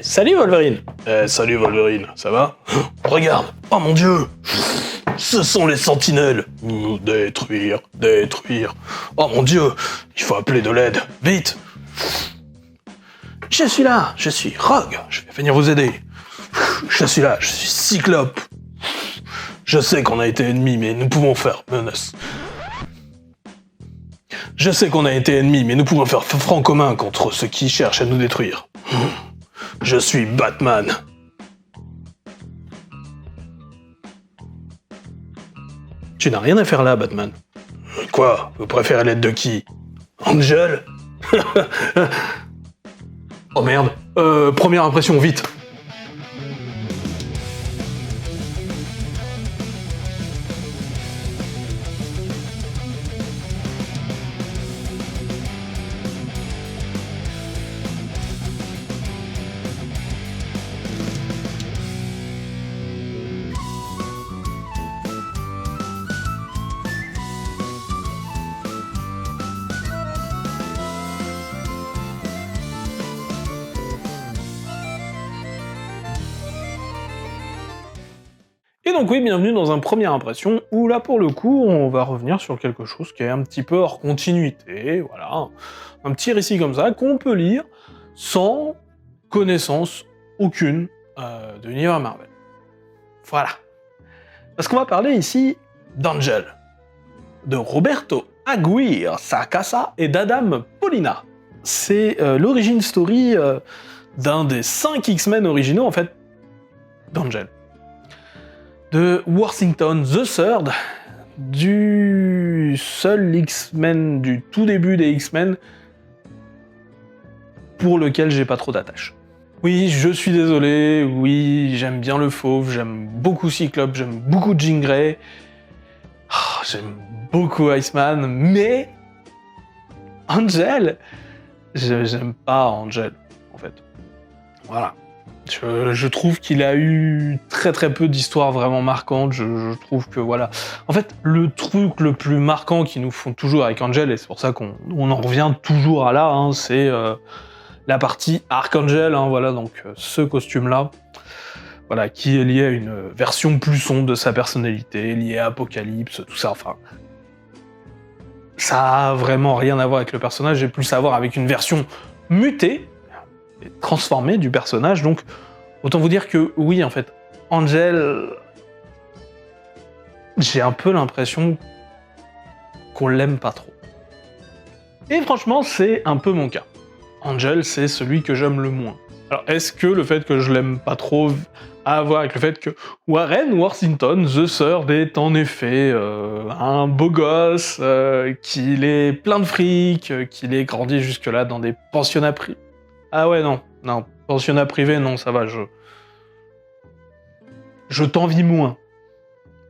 Salut Wolverine. Salut Wolverine, ça va? Regarde, oh mon dieu, ce sont les sentinelles. Détruire. Oh mon dieu, il faut appeler de l'aide, vite. Je suis là, je suis Rogue, je vais venir vous aider. Je suis là, je suis Cyclope. Je sais qu'on a été ennemis, mais nous pouvons faire menace. Je sais qu'on a été ennemis, mais nous pouvons faire front commun contre ceux qui cherchent à nous détruire. Je suis Batman. Tu n'as rien à faire là, Batman. Quoi? Vous préférez l'aide de qui? Angel? Oh merde. Première impression, vite. Et donc oui, bienvenue dans un première impression, où là pour le coup, on va revenir sur quelque chose qui est un petit peu hors continuité, voilà, un petit récit comme ça, qu'on peut lire sans connaissance aucune de l'univers Marvel. Voilà. Parce qu'on va parler ici d'Angel, de Roberto Aguirre Sacasa et d'Adam Paulina. C'est l'origin story d'un des 5 X-Men originaux, en fait, d'Angel. De Worthington the Third, du seul X-Men, du tout début des X-Men, pour lequel j'ai pas trop d'attache. Oui, je suis désolé, oui, j'aime bien le Fauve, j'aime beaucoup Cyclope, j'aime beaucoup Jean Grey, j'aime beaucoup Iceman, mais Angel, j'aime pas Angel, en fait. Voilà. Je trouve qu'il a eu très peu d'histoires vraiment marquantes, je trouve que voilà... En fait, le truc le plus marquant qu'ils nous font toujours avec Angel, et c'est pour ça qu'on en revient toujours à là, hein, c'est la partie Archangel, hein, voilà, donc ce costume-là, voilà, qui est lié à une version plus sombre de sa personnalité, liée à Apocalypse, tout ça, enfin... Ça a vraiment rien à voir avec le personnage, et plus à voir avec une version mutée, et transformé du personnage, donc autant vous dire que oui, en fait, Angel, j'ai un peu l'impression qu'on l'aime pas trop. Et franchement, c'est un peu mon cas. Angel, c'est celui que j'aime le moins. Alors, est-ce que le fait que je l'aime pas trop a à voir avec le fait que Warren Worthington, The Third, est en effet un beau gosse, qu'il est plein de fric, qu'il est grandi jusque-là dans des pensionnats privés. Ah ouais, non, pensionnat privé, non, ça va, je t'envie moins,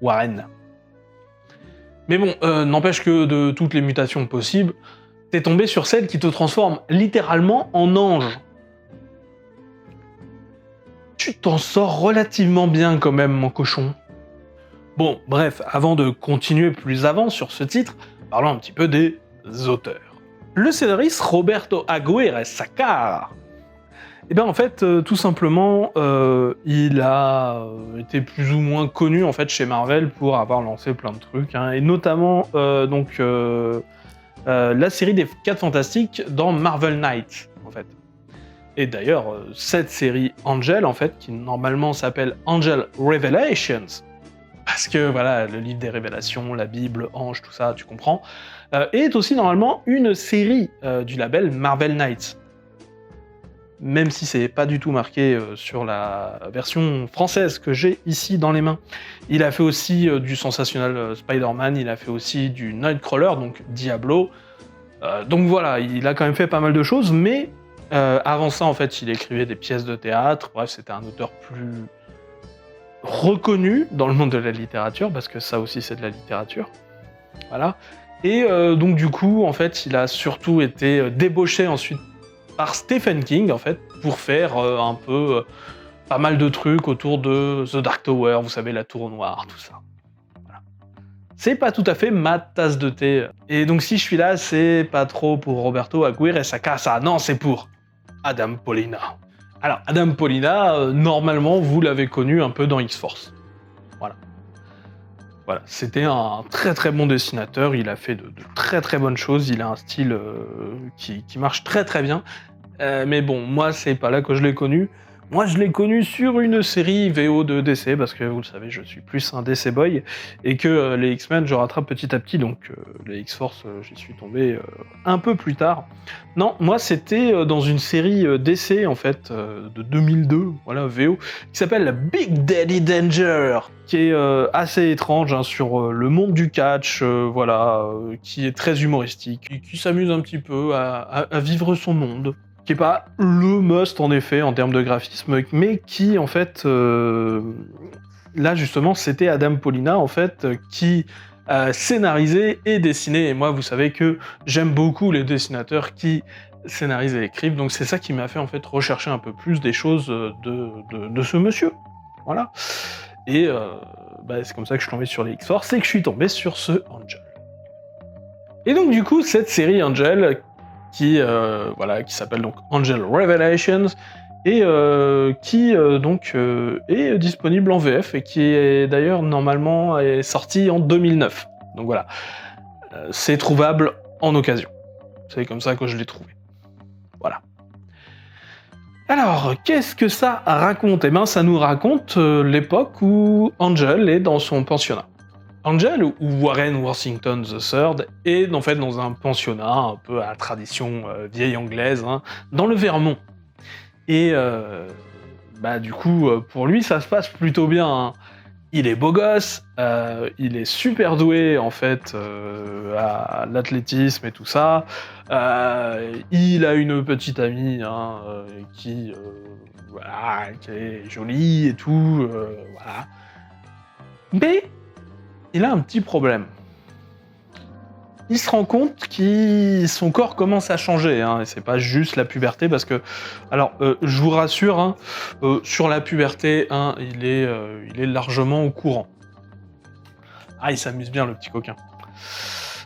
Warren. Mais bon, n'empêche que de toutes les mutations possibles, t'es tombé sur celle qui te transforme littéralement en ange. Tu t'en sors relativement bien quand même, mon cochon. Bon, bref, avant de continuer plus avant sur ce titre, parlons un petit peu des auteurs. Le scénariste Roberto Aguirre Sacasa, et bien en fait, tout simplement, il a été plus ou moins connu en fait chez Marvel pour avoir lancé plein de trucs, hein, et notamment la série des 4 Fantastiques dans Marvel Knights, en fait. Et d'ailleurs, cette série Angel, en fait, qui normalement s'appelle Angel Revelations, parce que voilà, le livre des révélations, la Bible, Ange, tout ça, tu comprends, est aussi normalement une série du label Marvel Knights. Même si c'est pas du tout marqué sur la version française que j'ai ici dans les mains. Il a fait aussi du Sensational Spider-Man, il a fait aussi du Nightcrawler, donc Diablo. Donc voilà, il a quand même fait pas mal de choses, mais avant ça, en fait, il écrivait des pièces de théâtre. Bref, c'était un auteur plus reconnu dans le monde de la littérature, parce que ça aussi c'est de la littérature. Voilà. Et donc du coup, en fait, il a surtout été débauché ensuite par Stephen King, en fait, pour faire un peu pas mal de trucs autour de The Dark Tower, vous savez, la tour noire, tout ça. Voilà. C'est pas tout à fait ma tasse de thé. Et donc si je suis là, c'est pas trop pour Roberto Aguirre Sacasa, non, c'est pour Adam Pollina. Alors, Adam Pollina, normalement, vous l'avez connu un peu dans X-Force. Voilà, c'était un très très bon dessinateur, il a fait de très très bonnes choses, il a un style qui marche très très bien. Mais bon, moi c'est pas là que je l'ai connu. Moi je l'ai connu sur une série VO de DC, parce que vous le savez, je suis plus un DC boy, et que les X-Men je rattrape petit à petit, donc les X-Force j'y suis tombé un peu plus tard. Non, moi c'était dans une série DC en fait, de 2002, voilà, VO, qui s'appelle Big Daddy Danger, qui est assez étrange hein, sur le monde du catch, voilà, qui est très humoristique, et qui s'amuse un petit peu à vivre son monde, qui est pas le must en effet en termes de graphisme, mais qui en fait, là justement c'était Adam Pollina en fait qui scénarisait et dessinait, et moi vous savez que j'aime beaucoup les dessinateurs qui scénarisent et écrivent, donc c'est ça qui m'a fait en fait rechercher un peu plus des choses de ce monsieur, voilà. Et c'est comme ça que je suis tombé sur les X-Force, et que je suis tombé sur ce Angel. Et donc du coup, cette série Angel, qui s'appelle donc Angel Revelations, et qui est disponible en VF, et qui est d'ailleurs normalement est sorti en 2009. Donc voilà, c'est trouvable en occasion. C'est comme ça que je l'ai trouvé. Voilà. Alors, qu'est-ce que ça raconte? Eh bien, ça nous raconte l'époque où Angel est dans son pensionnat. Angel, ou Warren Worthington III, est en fait dans un pensionnat, un peu à la tradition vieille anglaise, hein, dans le Vermont. Et du coup, pour lui, ça se passe plutôt bien. Hein. Il est beau gosse, il est super doué en fait à l'athlétisme et tout ça. Il a une petite amie hein, qui est jolie et tout, voilà. Mais il a un petit problème. Il se rend compte que son corps commence à changer, hein, et c'est pas juste la puberté, parce que, alors, je vous rassure, hein, sur la puberté, hein, il est largement au courant. Ah, il s'amuse bien, le petit coquin.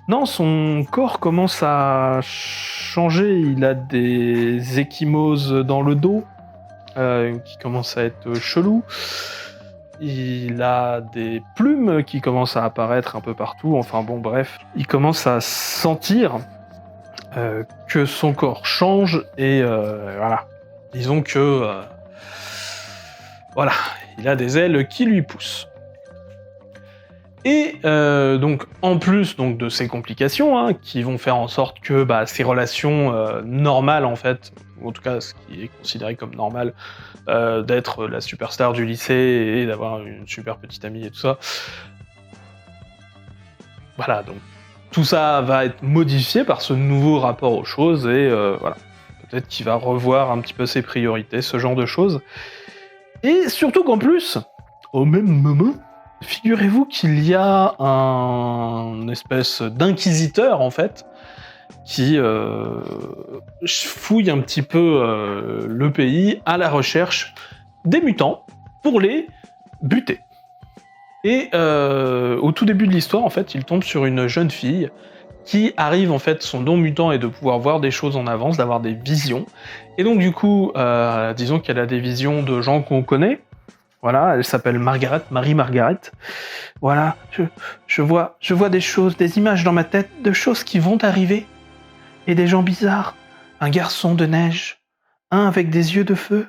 Non, son corps commence à changer, il a des ecchymoses dans le dos, qui commencent à être chelous. Il a des plumes qui commencent à apparaître un peu partout, enfin bon bref. Il commence à sentir que son corps change, et voilà. Disons que... voilà, il a des ailes qui lui poussent. Et donc, en plus donc, de ces complications, hein, qui vont faire en sorte que ces relations normales, en fait, ou en tout cas ce qui est considéré comme normal, d'être la superstar du lycée et d'avoir une super petite amie et tout ça. Voilà, donc tout ça va être modifié par ce nouveau rapport aux choses, et voilà. Peut-être qu'il va revoir un petit peu ses priorités, ce genre de choses. Et surtout qu'en plus, au même moment, figurez-vous qu'il y a un espèce d'inquisiteur, en fait, qui fouille un petit peu le pays à la recherche des mutants pour les buter. Et au tout début de l'histoire, en fait, il tombe sur une jeune fille qui arrive, en fait, son don mutant est de pouvoir voir des choses en avance, d'avoir des visions. Et donc du coup, disons qu'elle a des visions de gens qu'on connaît. Voilà, elle s'appelle Marie-Margaret. Voilà, je vois des choses, des images dans ma tête, de choses qui vont arriver. Et des gens bizarres. Un garçon de neige. Un avec des yeux de feu.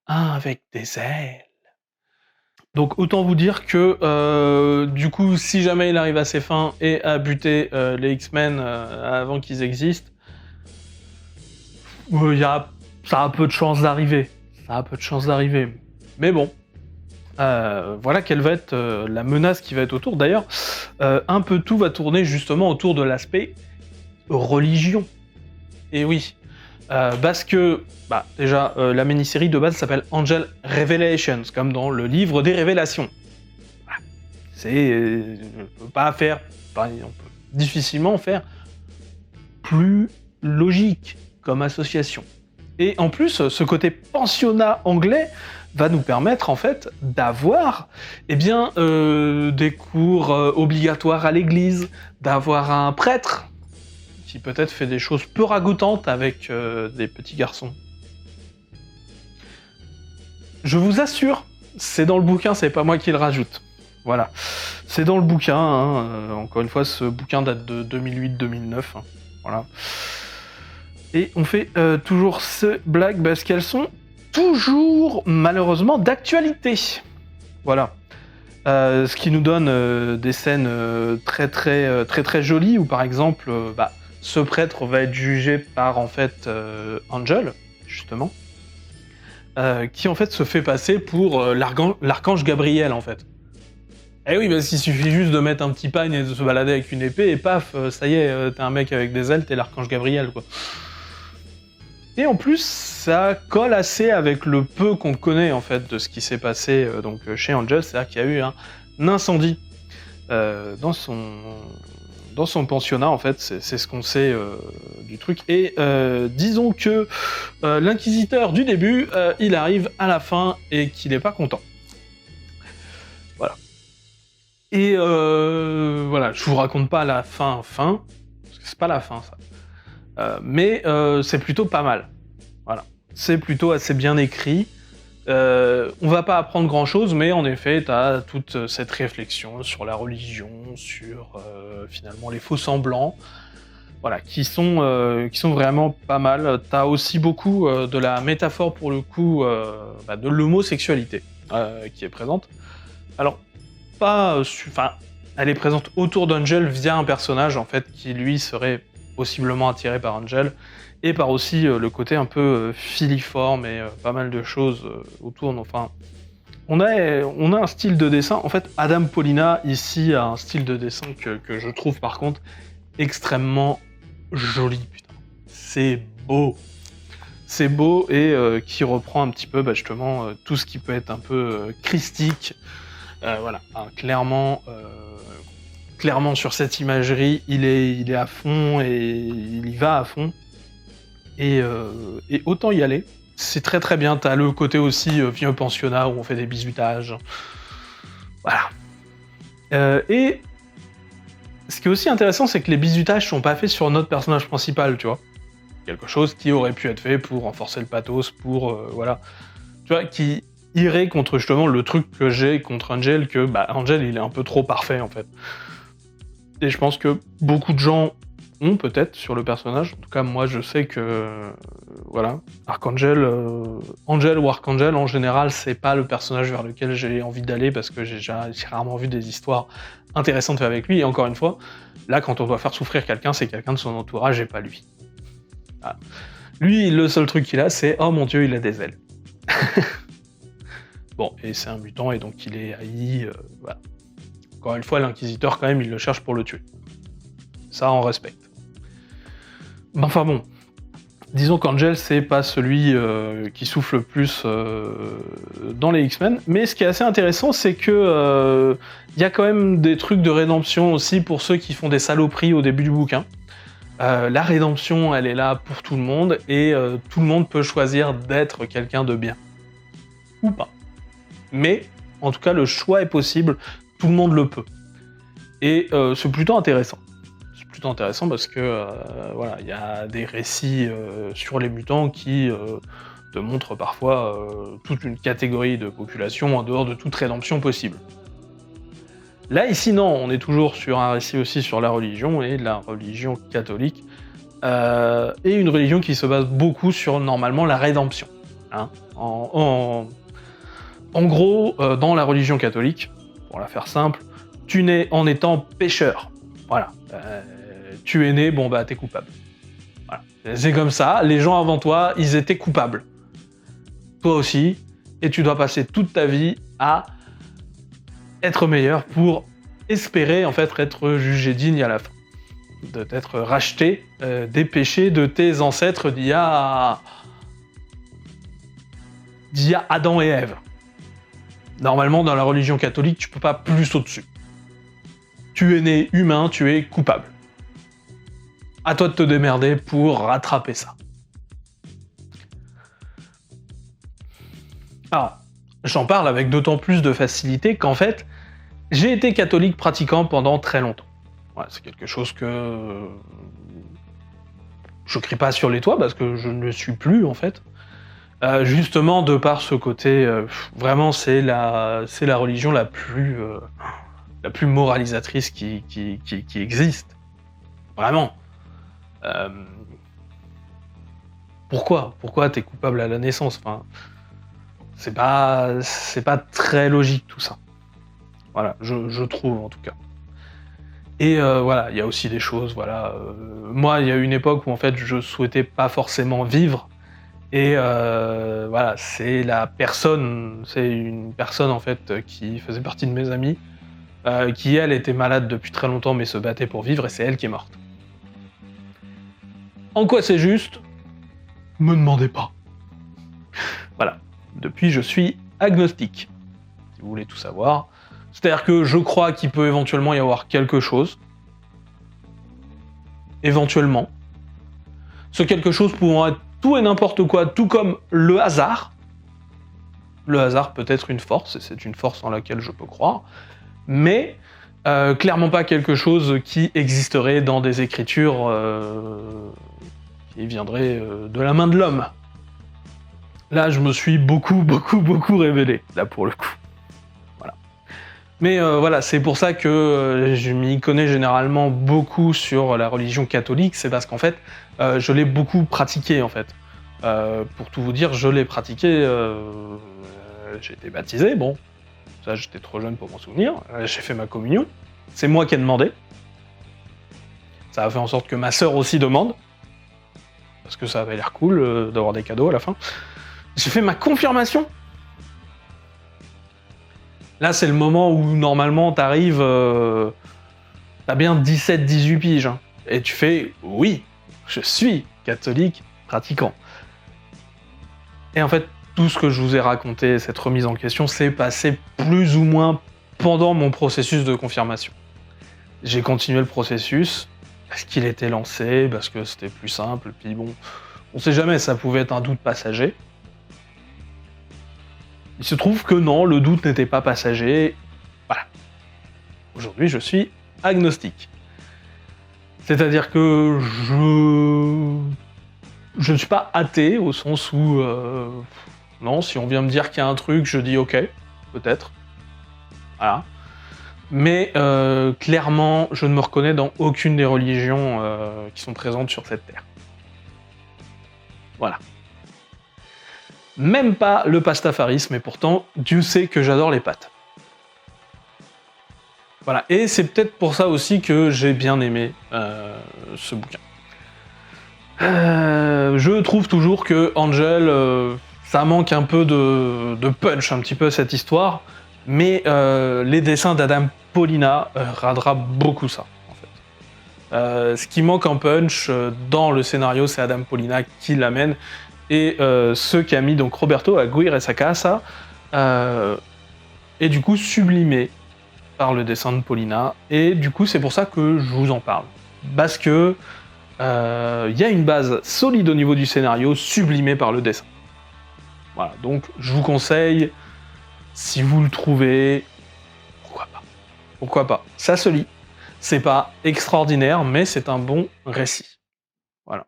Un avec des ailes. Donc autant vous dire que, du coup, si jamais il arrive à ses fins et à buter les X-Men avant qu'ils existent, ça a peu de chances d'arriver. Mais bon, voilà quelle va être la menace qui va être autour. D'ailleurs, un peu tout va tourner justement autour de l'aspect religion. Et oui, parce que, déjà, la mini-série de base s'appelle Angel Revelations, comme dans le livre des révélations. Voilà. On peut difficilement faire plus logique comme association. Et en plus, ce côté pensionnat anglais va nous permettre, en fait, d'avoir, des cours obligatoires à l'église, d'avoir un prêtre qui peut-être fait des choses peu ragoûtantes avec des petits garçons. Je vous assure, c'est dans le bouquin, c'est pas moi qui le rajoute. Voilà. C'est dans le bouquin, hein. Encore une fois, ce bouquin date de 2008-2009. Hein. Voilà. Et on fait toujours ces blagues parce qu'elles sont toujours, malheureusement, d'actualité. Voilà. Ce qui nous donne des scènes très jolies où, par exemple, ce prêtre va être jugé par, en fait, Angel, justement, qui, en fait, se fait passer pour l'archange Gabriel, en fait. Eh oui, parce qu'il suffit juste de mettre un petit pagne et de se balader avec une épée, et paf, ça y est, t'es un mec avec des ailes, t'es l'archange Gabriel, quoi. Et en plus, ça colle assez avec le peu qu'on connaît, en fait, de ce qui s'est passé chez Angel, c'est-à-dire qu'il y a eu un incendie dans son pensionnat, en fait, c'est ce qu'on sait du truc. Et disons que l'inquisiteur du début, il arrive à la fin et qu'il n'est pas content. Voilà. Et voilà, je vous raconte pas la fin, parce que c'est pas la fin, ça. Mais c'est plutôt pas mal. Voilà. C'est plutôt assez bien écrit. On va pas apprendre grand-chose, mais en effet, t'as toute cette réflexion sur la religion, sur finalement les faux-semblants, voilà, qui sont vraiment pas mal. T'as aussi beaucoup de la métaphore, pour le coup, de l'homosexualité qui est présente. Alors, elle est présente autour d'Angel via un personnage, en fait, qui, lui, serait possiblement attiré par Angel, et par aussi le côté un peu filiforme et pas mal de choses autour. Enfin, on a un style de dessin. En fait, Adam Paulina, ici, a un style de dessin que je trouve, par contre, extrêmement joli, putain. C'est beau. C'est beau, et qui reprend un petit peu, justement, tout ce qui peut être un peu christique. Voilà, hein, clairement sur cette imagerie, il est à fond et il y va à fond. Et autant y aller. C'est très bien. T'as le côté aussi vieux pensionnat où on fait des bisutages. Voilà. Et ce qui est aussi intéressant, c'est que les bisutages sont pas faits sur notre personnage principal, tu vois. Quelque chose qui aurait pu être fait pour renforcer le pathos, pour voilà. Tu vois, qui irait contre justement le truc que j'ai contre Angel, que Angel il est un peu trop parfait en fait. Et je pense que beaucoup de gens ont peut-être sur le personnage, en tout cas moi je sais que voilà, Archangel, Angel ou Archangel en général c'est pas le personnage vers lequel j'ai envie d'aller parce que j'ai rarement vu des histoires intéressantes faites avec lui, et encore une fois, là quand on doit faire souffrir quelqu'un, c'est quelqu'un de son entourage et pas lui. Voilà. Lui, le seul truc qu'il a, c'est « Oh mon dieu, il a des ailes ». Bon, et c'est un mutant, et donc il est haï, voilà. Encore une fois, l'inquisiteur, quand même, il le cherche pour le tuer. Ça, on respecte. Enfin bon, disons qu'Angel, c'est pas celui qui souffle le plus dans les X-Men, mais ce qui est assez intéressant, c'est que y a quand même des trucs de rédemption aussi pour ceux qui font des saloperies au début du bouquin. La rédemption, elle est là pour tout le monde, et tout le monde peut choisir d'être quelqu'un de bien. Ou pas. Mais, en tout cas, le choix est possible, tout le monde le peut. Et c'est plutôt intéressant. C'est plutôt intéressant parce que, voilà, il y a des récits sur les mutants qui te montrent parfois toute une catégorie de population en dehors de toute rédemption possible. Là, ici, non, on est toujours sur un récit aussi sur la religion, et la religion catholique, et une religion qui se base beaucoup sur, normalement, la rédemption. Hein. En gros, dans la religion catholique, pour la faire simple, tu nais en étant pécheur. Voilà. Tu es né, bon t'es coupable. Voilà. C'est comme ça, les gens avant toi, ils étaient coupables. Toi aussi, et tu dois passer toute ta vie à être meilleur pour espérer en fait être jugé digne à la fin. De t'être racheté des péchés de tes ancêtres d'il y a Adam et Ève. Normalement, dans la religion catholique, tu peux pas plus au-dessus. Tu es né humain, tu es coupable. À toi de te démerder pour rattraper ça. Alors, j'en parle avec d'autant plus de facilité qu'en fait, j'ai été catholique pratiquant pendant très longtemps. Ouais, c'est quelque chose que je crie pas sur les toits parce que je ne le suis plus en fait. Justement de par ce côté, vraiment c'est la religion la plus moralisatrice qui existe. Vraiment. Hem, Pourquoi t'es coupable à la naissance? Enfin, c'est pas très logique tout ça. Voilà, je trouve en tout cas. Et voilà, il y a aussi des choses, voilà, moi il y a eu une époque où en fait je souhaitais pas forcément vivre et voilà, c'est une personne en fait, qui faisait partie de mes amis, qui elle était malade depuis très longtemps mais se battait pour vivre et c'est elle qui est morte. En quoi c'est juste? Me demandez pas. Voilà. Depuis, je suis agnostique, si vous voulez tout savoir. C'est-à-dire que je crois qu'il peut éventuellement y avoir quelque chose. Éventuellement. Ce quelque chose pouvant être tout et n'importe quoi, tout comme le hasard. Le hasard peut être une force, et c'est une force en laquelle je peux croire. Mais clairement pas quelque chose qui existerait dans des écritures qui viendraient de la main de l'homme. Là, je me suis beaucoup révélé, là, pour le coup. Voilà. Mais voilà, c'est pour ça que je m'y connais généralement beaucoup sur la religion catholique, c'est parce qu'en fait, je l'ai beaucoup pratiqué, en fait. Pour tout vous dire, je l'ai pratiqué, j'ai été baptisé, bon, ça j'étais trop jeune pour m'en souvenir, j'ai fait ma communion, c'est moi qui ai demandé. Ça a fait en sorte que ma sœur aussi demande, parce que ça avait l'air cool d'avoir des cadeaux à la fin. J'ai fait ma confirmation. Là, c'est le moment où normalement t'arrives, t'as bien 17-18 piges, hein, et tu fais « oui, je suis catholique pratiquant ». Et en fait, tout ce que je vous ai raconté, cette remise en question, s'est passé plus ou moins pendant mon processus de confirmation. J'ai continué le processus, parce qu'il était lancé, parce que c'était plus simple, puis bon, on sait jamais, ça pouvait être un doute passager. Il se trouve que non, le doute n'était pas passager. Voilà. Aujourd'hui, je suis agnostique. C'est-à-dire que je ne suis pas athée, au sens où... non, si on vient me dire qu'il y a un truc, je dis ok, peut-être. Voilà. Mais clairement, je ne me reconnais dans aucune des religions qui sont présentes sur cette terre. Voilà. Même pas le pastafarisme, et pourtant, Dieu sait que j'adore les pâtes. Voilà, et c'est peut-être pour ça aussi que j'ai bien aimé ce bouquin. Je trouve toujours que Angel, ça manque un peu de punch, un petit peu, cette histoire, mais les dessins d'Adam Paulina radera beaucoup ça, en fait. Ce qui manque en punch dans le scénario, c'est Adam Paulina qui l'amène, et ce qu'a mis donc Roberto Aguirre Sacasa est du coup sublimé par le dessin de Paulina, et du coup c'est pour ça que je vous en parle. Parce que y a une base solide au niveau du scénario, sublimée par le dessin. Voilà, donc je vous conseille, si vous le trouvez, pourquoi pas. Pourquoi pas. Ça se lit. C'est pas extraordinaire, mais c'est un bon récit. Voilà.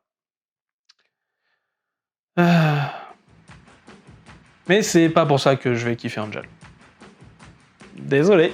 Mais c'est pas pour ça que je vais kiffer Angel. Désolé.